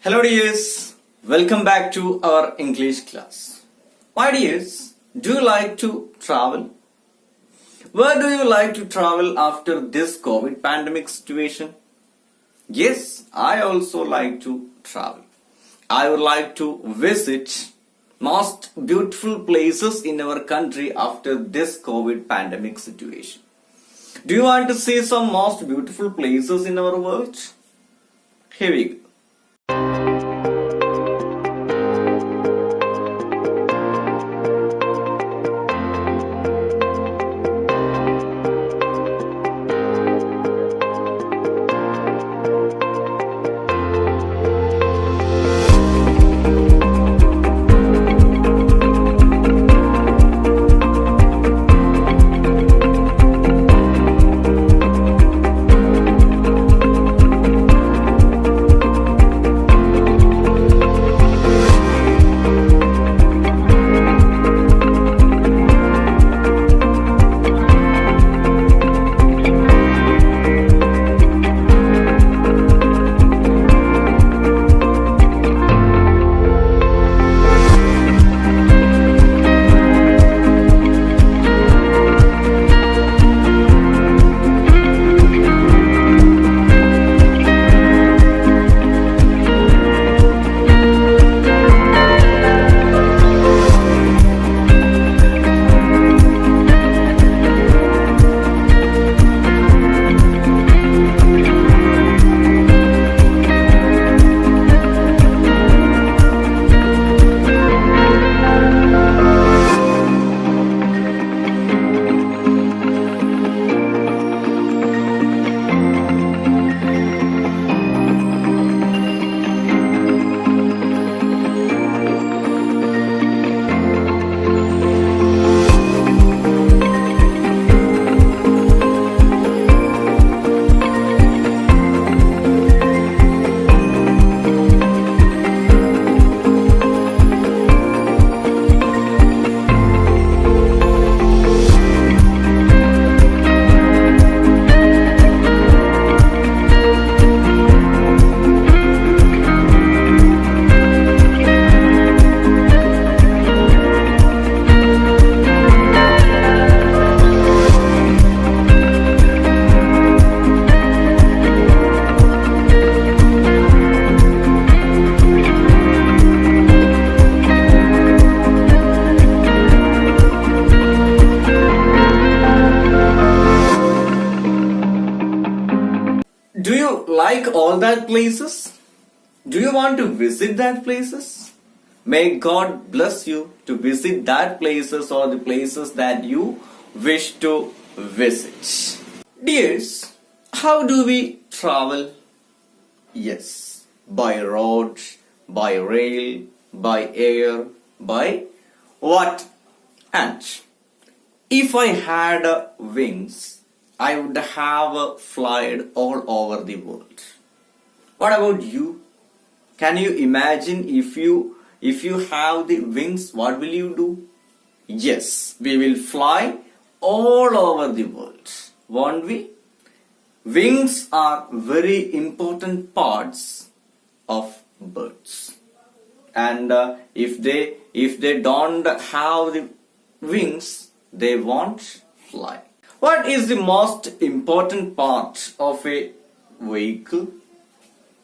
Hello dears, welcome back to our English class. My dears, do you like to travel? Where do you like to travel after this COVID pandemic situation? Yes, I also like to travel. I would like to visit most beautiful places in our country after this COVID pandemic situation. Do you want to see some most beautiful places in our world? Here we go. Do you like all that places? Do you want to visit that places? May God bless you to visit that places or the places that you wish to visit. Dears, how do we travel? Yes, by road, by rail, by air, by what? And if I had wings, I would have flied all over the world. What about you? Can you imagine if you have the wings, what will you do? Yes, we will fly all over the world. Won't we? Wings are very important parts of birds. And if they don't have the wings, they won't fly. What is the most important part of a vehicle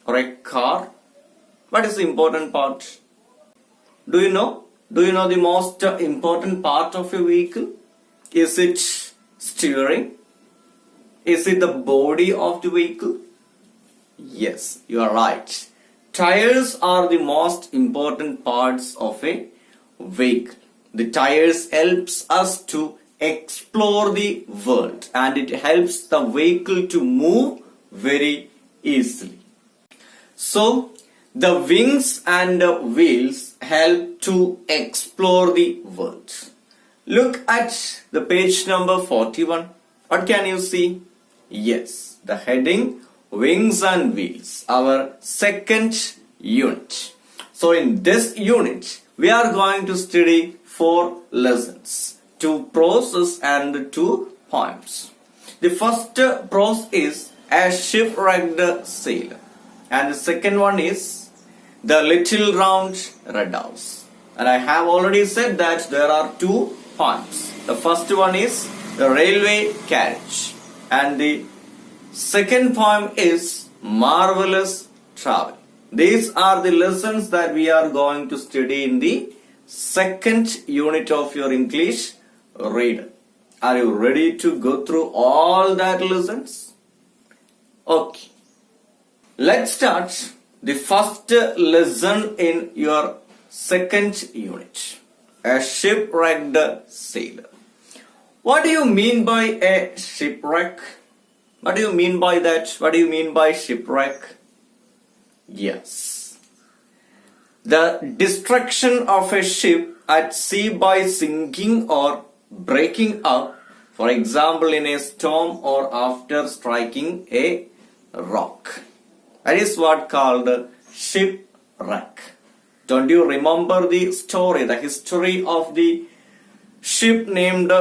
or a car? What is the important part? Do you know? Do you know the most important part of a vehicle? Is it steering? Is it the body of the vehicle? Yes, you are right. Tires are the most important parts of a vehicle. The tires helps us to explore the world and it helps the vehicle to move very easily. So the wings and wheels help to explore the world. Look at the page number 41. What can you see? Yes, the heading Wings and Wheels, our second unit. So in this unit we are going to study 4 lessons. 2 prose and 2 poems. The first prose is A Shipwrecked Sailor, and the second one is the little round red house. And I have already said that there are 2 poems. The first one is the railway carriage, and the second poem is marvelous travel. These are the lessons that we are going to study in the second unit of your English reader. Are you ready to go through all that lessons? Okay. Let's start the first lesson in your second unit. A shipwrecked sailor. What do you mean by a shipwreck? What do you mean by that? What do you mean by shipwreck? Yes. The destruction of a ship at sea by sinking or breaking up, for example in a storm or after striking a rock. That is what called shipwreck. Don't you remember the story, the history of the ship named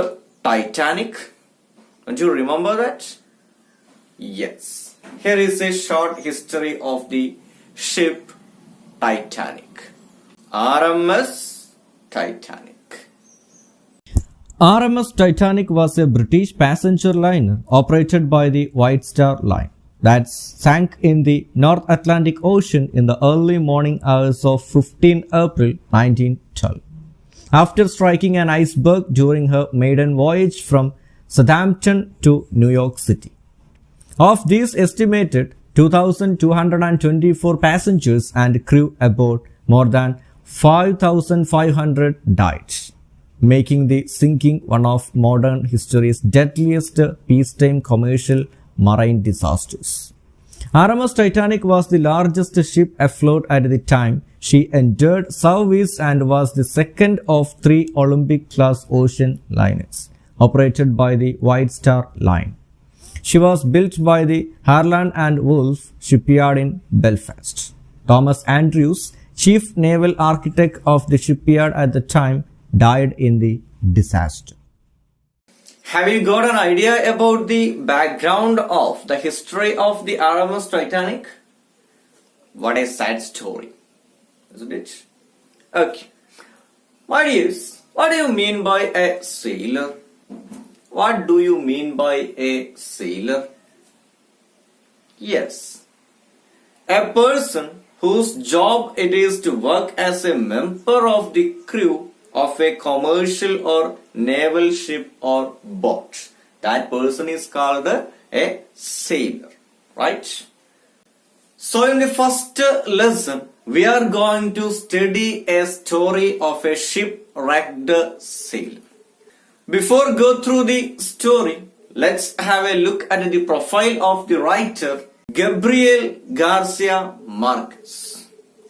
Titanic? Don't you remember that? Yes. Here is a short history of the ship Titanic. RMS Titanic. RMS Titanic was a British passenger liner operated by the White Star Line that sank in the North Atlantic Ocean in the early morning hours of 15 April 1912, after striking an iceberg during her maiden voyage from Southampton to New York City. Of these estimated 2,224 passengers and crew aboard, more than 5,500 died, making the sinking one of modern history's deadliest peacetime commercial marine disasters. RMS Titanic was the largest ship afloat at the time she entered service and was the second of 3 Olympic-class ocean liners operated by the White Star Line. She was built by the Harland and Wolff shipyard in Belfast. Thomas Andrews, chief naval architect of the shipyard at the time, died in the disaster. Have you got an idea about the background of the history of the RMS Titanic? What a sad story, isn't it? Okay. My dears, what do you mean by a sailor? What do you mean by a sailor? Yes, a person whose job it is to work as a member of the crew of a commercial or naval ship or boat. That person is called a sailor, right? So in the first lesson, we are going to study a story of a shipwrecked sailor. Before go through the story, let's have a look at the profile of the writer Gabriel Garcia Marquez.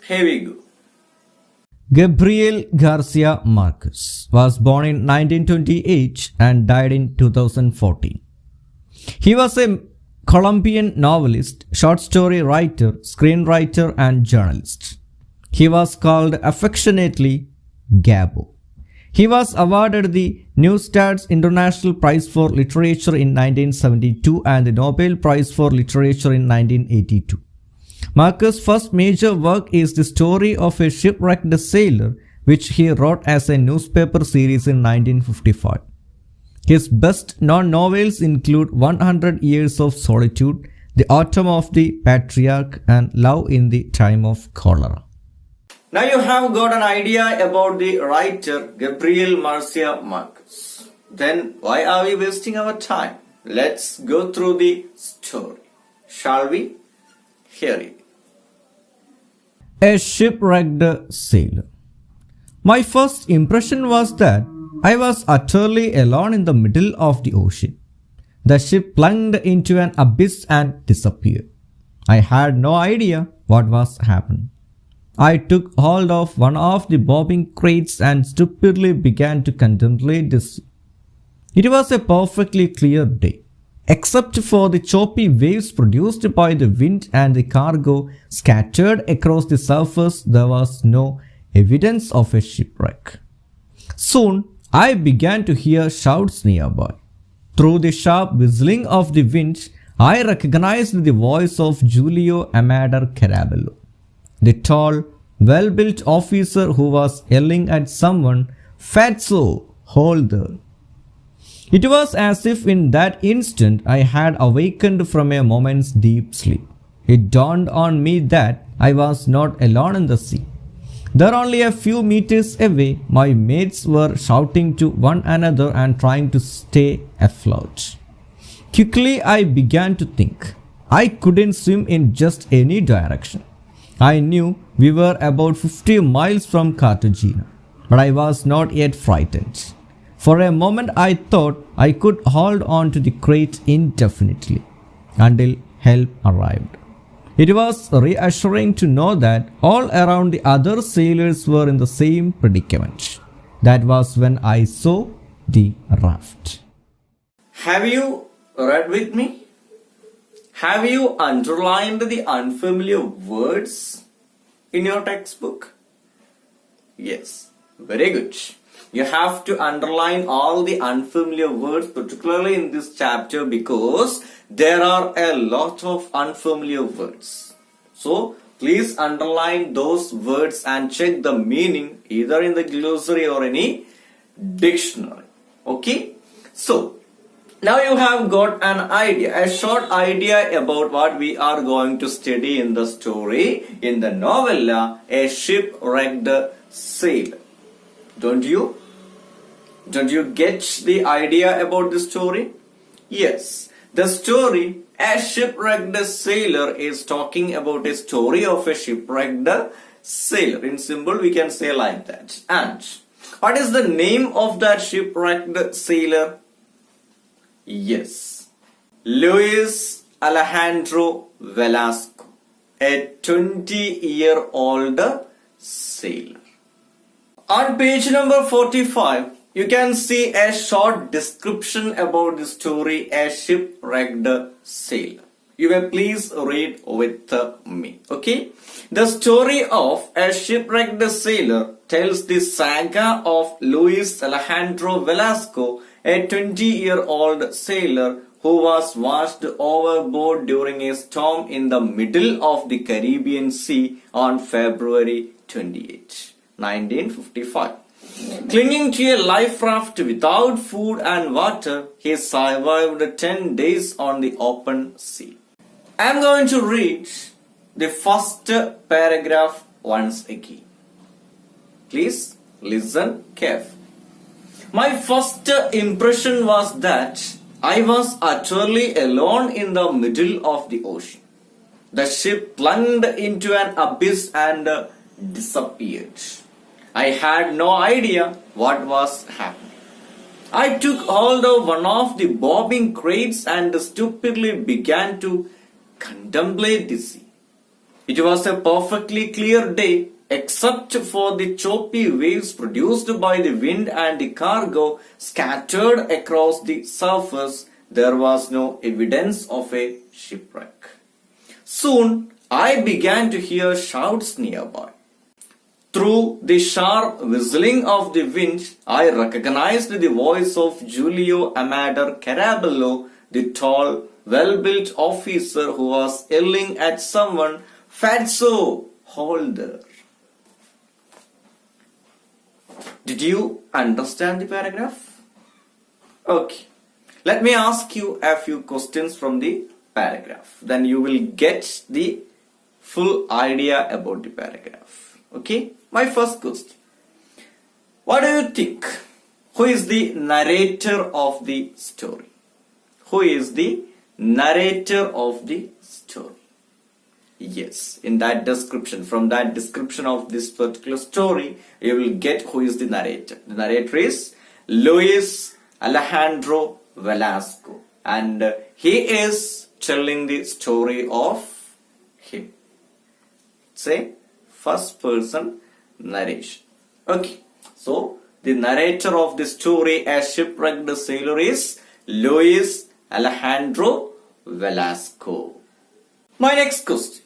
Here we go. Gabriel Garcia Marquez was born in 1928 and died in 2014. He was a Colombian novelist, short story writer, screenwriter, and journalist. He was called affectionately Gabo. He was awarded the Neustadt International Prize for Literature in 1972 and the Nobel Prize for Literature in 1982. Marquez's first major work is the story of a shipwrecked sailor, which he wrote as a newspaper series in 1955. His best-known novels include 100 Years of Solitude, The Autumn of the Patriarch, and Love in the Time of Cholera. Now you have got an idea about the writer Gabriel Garcia Marquez. Then why are we wasting our time? Let's go through the story. Shall we? Hear it. A shipwrecked sailor. My first impression was that I was utterly alone in the middle of the ocean. The ship plunged into an abyss and disappeared. I had no idea what was happening. I took hold of one of the bobbing crates and stupidly began to contemplate the sea. It was a perfectly clear day. Except for the choppy waves produced by the wind and the cargo scattered across the surface, there was no evidence of a shipwreck. Soon, I began to hear shouts nearby. Through the sharp whistling of the wind, I recognized the voice of Giulio Amador Carabello, the tall, well-built officer who was yelling at someone, "Fatso, hold there." It was as if in that instant I had awakened from a moment's deep sleep. It dawned on me that I was not alone in the sea. There only a few meters away, my mates were shouting to one another and trying to stay afloat. Quickly I began to think. I couldn't swim in just any direction. I knew we were about 50 miles from Cartagena, but I was not yet frightened. For a moment I thought I could hold on to the crate indefinitely until help arrived. It was reassuring to know that all around the other sailors were in the same predicament. That was when I saw the raft. Have you read with me? Have you underlined the unfamiliar words in your textbook? Yes, very good. You have to underline all the unfamiliar words, particularly in this chapter, because there are a lot of unfamiliar words. So, please underline those words and check the meaning either in the glossary or any dictionary. Okay? So, now you have got an idea, a short idea about what we are going to study in the story, in the novella, A Shipwrecked Sailor. Don't you? Don't you get the idea about the story? Yes, the story, A Shipwrecked Sailor, is talking about a story of a shipwrecked sailor. In simple, we can say like that. And what is the name of that shipwrecked sailor? Yes, Luis Alejandro Velasco, a 20-year-old sailor. On page number 45, you can see a short description about the story, A Shipwrecked Sailor. You may please read with me. Okay? The story of A Shipwrecked Sailor tells the saga of Luis Alejandro Velasco, a 20-year-old sailor who was washed overboard during a storm in the middle of the Caribbean Sea on February 28, 1955. Clinging to a life raft without food and water, he survived 10 days on the open sea. I am going to read the first paragraph once again. Please listen carefully. My first impression was that I was utterly alone in the middle of the ocean. The ship plunged into an abyss and disappeared. I had no idea what was happening. I took hold of one of the bobbing crates and stupidly began to contemplate the sea. It was a perfectly clear day, except for the choppy waves produced by the wind and the cargo scattered across the surface. There was no evidence of a shipwreck. Soon, I began to hear shouts nearby. Through the sharp whistling of the wind, I recognized the voice of Julio Amador Carabello, the tall, well-built officer who was yelling at someone, "Fatso, hold there." Did you understand the paragraph? Okay. Let me ask you a few questions from the paragraph. Then you will get the full idea about the paragraph. Okay? My first question. What do you think? Who is the narrator of the story? Who is the narrator of the story? Yes, in that description, from that description of this particular story, you will get who is the narrator. The narrator is Luis Alejandro Velasco, and he is telling the story of him. Say first person narration. Okay, so the narrator of the story, A Shipwrecked Sailor, is Luis Alejandro Velasco. My next question.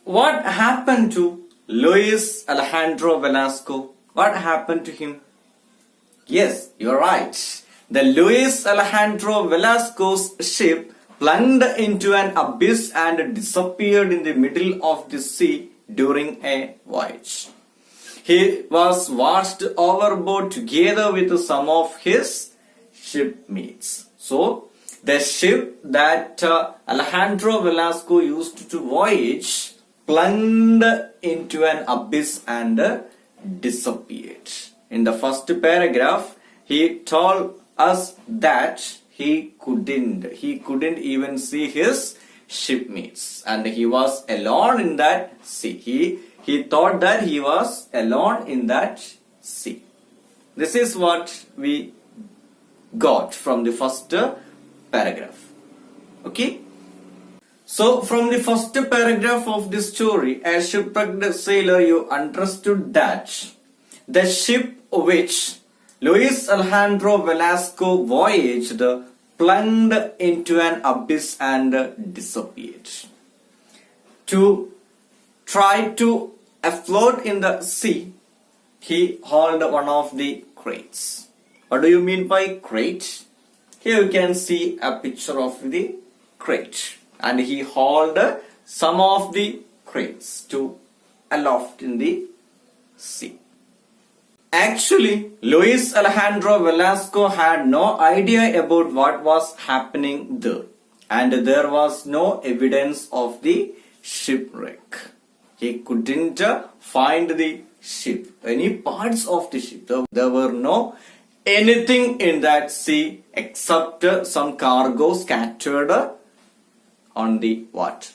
What happened to Luis Alejandro Velasco? What happened to him? Yes, you're right. The Luis Alejandro Velasco's ship plunged into an abyss and disappeared in the middle of the sea during a voyage. He was washed overboard together with some of his shipmates. So, the ship that Alejandro Velasco used to voyage plunged into an abyss and disappeared. In the first paragraph, he told us that he couldn't even see his shipmates, and he was alone in that sea. He thought that he was alone in that sea. This is what we got from the first paragraph. Okay? So, from the first paragraph of this story, as shipwrecked sailor, you understood that the ship which Luis Alejandro Velasco voyaged plunged into an abyss and disappeared. To try to afloat in the sea, he hauled one of the crates. What do you mean by crate? Here you can see a picture of the crate. And he hauled some of the crates to aloft in the sea. Actually, Luis Alejandro Velasco had no idea about what was happening there. And there was no evidence of the shipwreck. He couldn't find the ship, any parts of the ship. There were no anything in that sea except some cargo scattered on the water.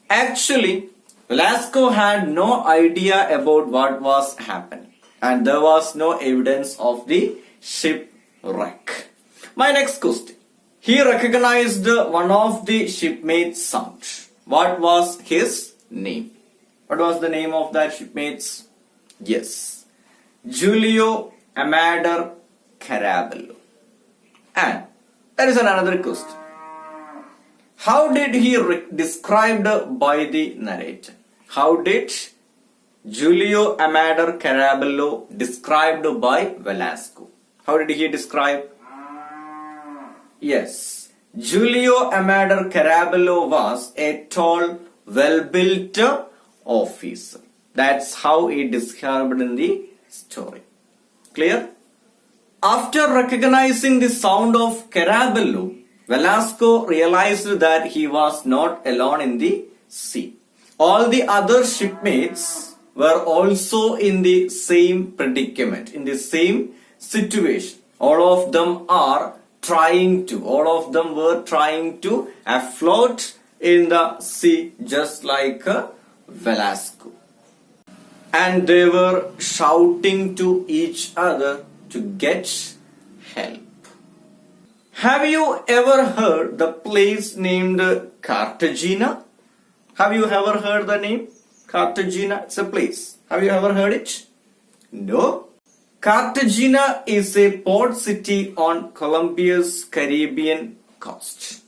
Actually, Velasco had no idea about what was happening, and there was no evidence of the shipwreck. My next question. He recognized one of the shipmates' sound. What was his name? What was the name of that shipmates? Yes, Julio Amador Caraballo. And there is another question. How did he described by the narrator? How did Julio Amador Caraballo described by Velasco? How did he describe? Yes, Julio Amador Caraballo was a tall, well-built officer. That's how he described in the story. Clear? After recognizing the sound of Caraballo, Velasco realized that he was not alone in the sea. All the other shipmates were also in the same predicament, in the same situation. All of them were trying to afloat in the sea just like Velasco. And they were shouting to each other to get help. Have you ever heard the place named Cartagena? Have you ever heard the name? Cartagena, it's a place. Have you ever heard it? No. Cartagena is a port city on Colombia's Caribbean coast.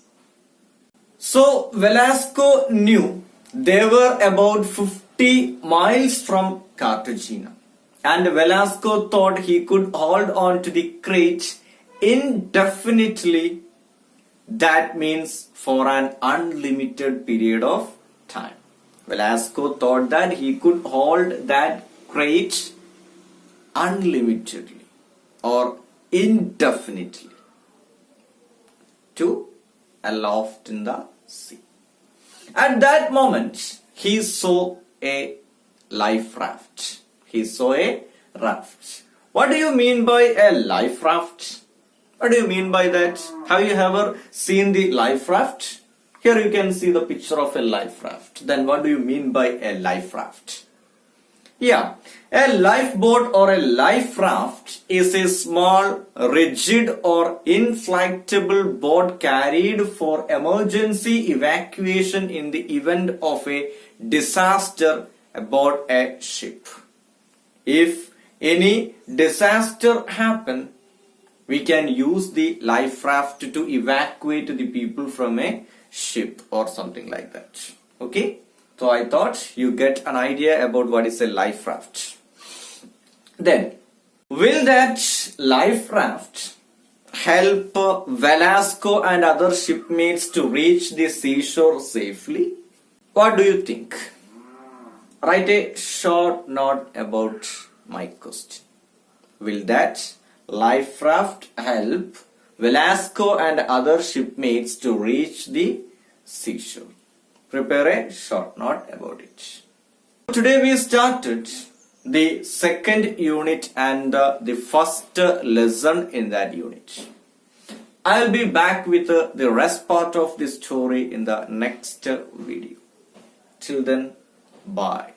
So Velasco knew they were about 50 miles from Cartagena. And Velasco thought he could hold on to the crate indefinitely. That means for an unlimited period of time. Velasco thought that he could hold that crate unlimitedly or indefinitely to aloft in the sea. At that moment, he saw a life raft. He saw a raft. What do you mean by a life raft? What do you mean by that? Have you ever seen the life raft? Here you can see the picture of a life raft. Then what do you mean by a life raft? Yeah, a lifeboat or a life raft is a small, rigid or inflatable boat carried for emergency evacuation in the event of a disaster aboard a ship. If any disaster happens, we can use the life raft to evacuate the people from a ship or something like that. Okay? So I thought you get an idea about what is a life raft. Then, will that life raft help Velasco and other shipmates to reach the seashore safely? What do you think? Write a short note about my question. Will that life raft help Velasco and other shipmates to reach the seashore? Prepare a short note about it. Today we started the second unit and the first lesson in that unit. I'll be back with the rest part of the story in the next video. Till then, bye.